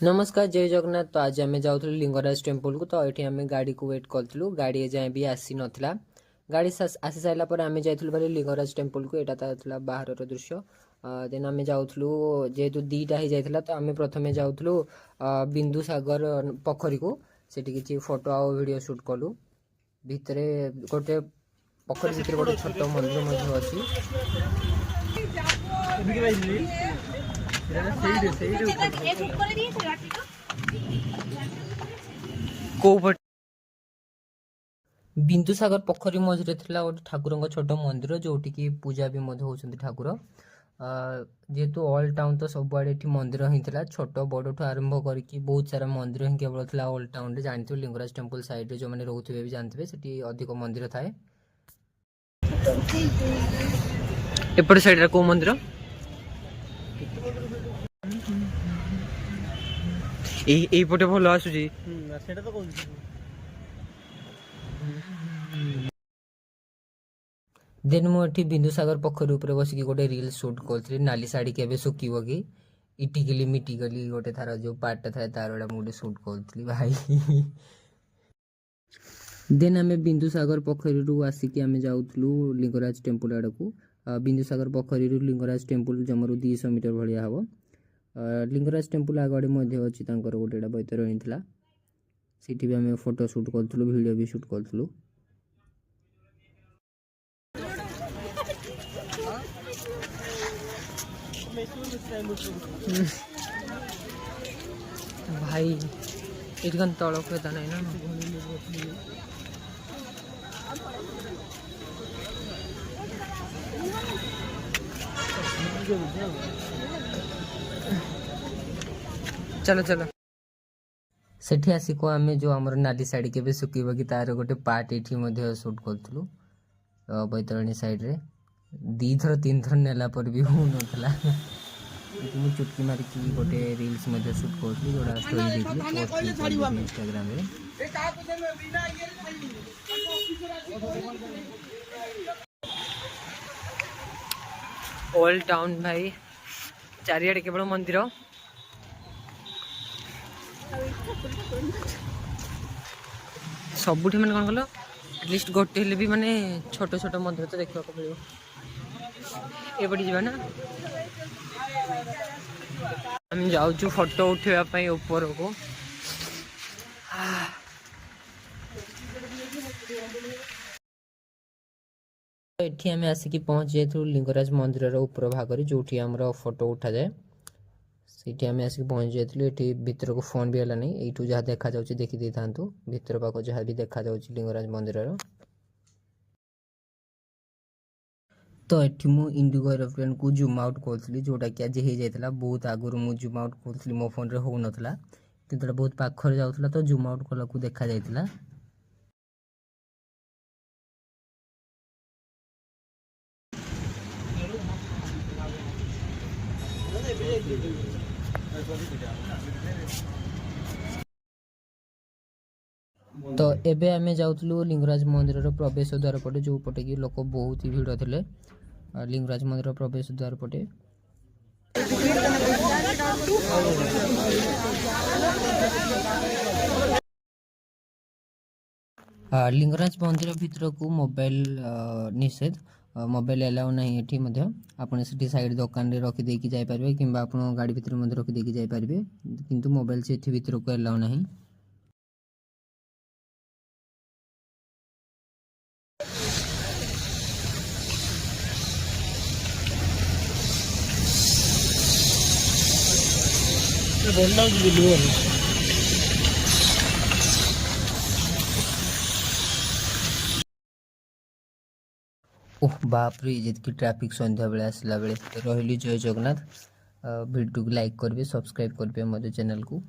नमस्कार जय जगन्नाथ। तो आज आम जाऊँ लिंगराज टेम्पल को। तो ये आम गाड़ी को वेट करूँ, गाड़ी जाए भी आसी नाला। गाड़ी आसी सारापर आम जाइए लिंगराज टेम्पल को। यहाँ था बाहर दृश्य। देन आम जाऊँ जेहेतु दीटा हो जाता तो आम प्रथम जाऊँ बिंदुसागर पोखरी को। से किसी फोटो आ वीडियो शूट कलु। भितर गोटे पोखरी भितर गोटे छोट मंदिर अच्छी। बिंदुसागर पोखरी मझे गोटे ठाकुर छोट मंदिर जोटि पूजा भी होती ठाकुर। जेहेतु ऑल टाउन तो सब आड़े मंदिर ही था, छोट बड़ ठू आरंभ करके बहुत सारा मंदिर ही केवल था ऑल टाउन रे। जानते लिंगराज टेम्पल साइड जो मैंने रोथे भी जानते से अधिक मंदिर थाए। एपट साइड को मंदिर এইপটে ভালো আসুଛି। সেটা তো কହୁଛି। देन मुझे बिंदुसागर पोखरी ऊपर बसिक गोटे रिल सुट करी। नाली शाढ़ी के सुखीब कि इटिकली मिटिकली गोटे थार जो पार्टा था तार मुझे सुट करी भाई। देन आम बिंदुसागर पोखरी आसिक आम जाऊँ लिंगराज टेम्पल आड़ को। बिंदुसागर पोखरी लिंगराज टेम्पल जमर 200 मीटर भाया हम। लिंगराज टेम्पल आगे अच्छी गोटे बैतरणी था। सीटी भी आम फोटो सुट करूँ, वीडियो भी सुट करूँ। भाई इधर तल खेता नहीं ना। चलो चलो सेठी आसिक आम जो आमर नाली शाढ़ी के सुखीब कि तार गोटे पार्ट ये सुट करूँ बैतरणी साइड रे। 2 थर 3 थर नेला पर भी हो नाला। मुझे चुटकी मारिकी गोटे रिल्स सुट करी जोड़ा स्टोरी देखी इंस्टाग्राम रे। ओल्ड टाउन भाई चारिआडे केवल मंदिर। सबुठ मैंने कौन कल एटलिस्ट गोटे हेल्ले भी माने छोट छोट मंदिर तो देखा मिले। एपटे जावा ना हम जाऊँ फोटो उठाई ऊपर को। ये आम आसिक पहुँच जाइए लिंगराज मंदिर ऊपर भाग जो फोटो उठा जाए। सीठी आम आसिक पहुँच जाइए। ये भीतर को फोन भी है नहीं। यू जहाँ देखा देखी था भीतर पाक जहाँ भी देखा लिंगराज मंदिर। तो ये मुझे इंडिगो एरोप्लेन को जूम आउट करी जोटा कि आज हो जाता। बहुत आगुरी मुझे जूम आउट करी मो फोन हो नाला कि बहुत पाखर जाऊला तो जूम आउट कला देखा जाता। तो एबे आमे जाउतलु लिंगराज मंदिर प्रवेश द्वार पटे जो पटे कि लोक बहुत ही भीड़ थे। लिंगराज मंदिर प्रवेश द्वार पटे लिंगराज मंदिर भीतर को मोबाइल निषेध। मोबाइल एलाउ नहीं एठी मध्य। आपण सिटी साइड दुकान रे रखी देकी जाय परबे किंबा आपण गाड़ी भीतर मध्य रखी देकी जाय परबे, किंतु मोबाइल से एठी भीतर को एलाउ नहीं। ओह बाप रे जितकी ट्रैफिक संध्या बेले आसला बेले। रही जय जगन्नाथ। वीडियो को लाइक करेंगे, सब्सक्राइब करेंगे मेरे चैनल को।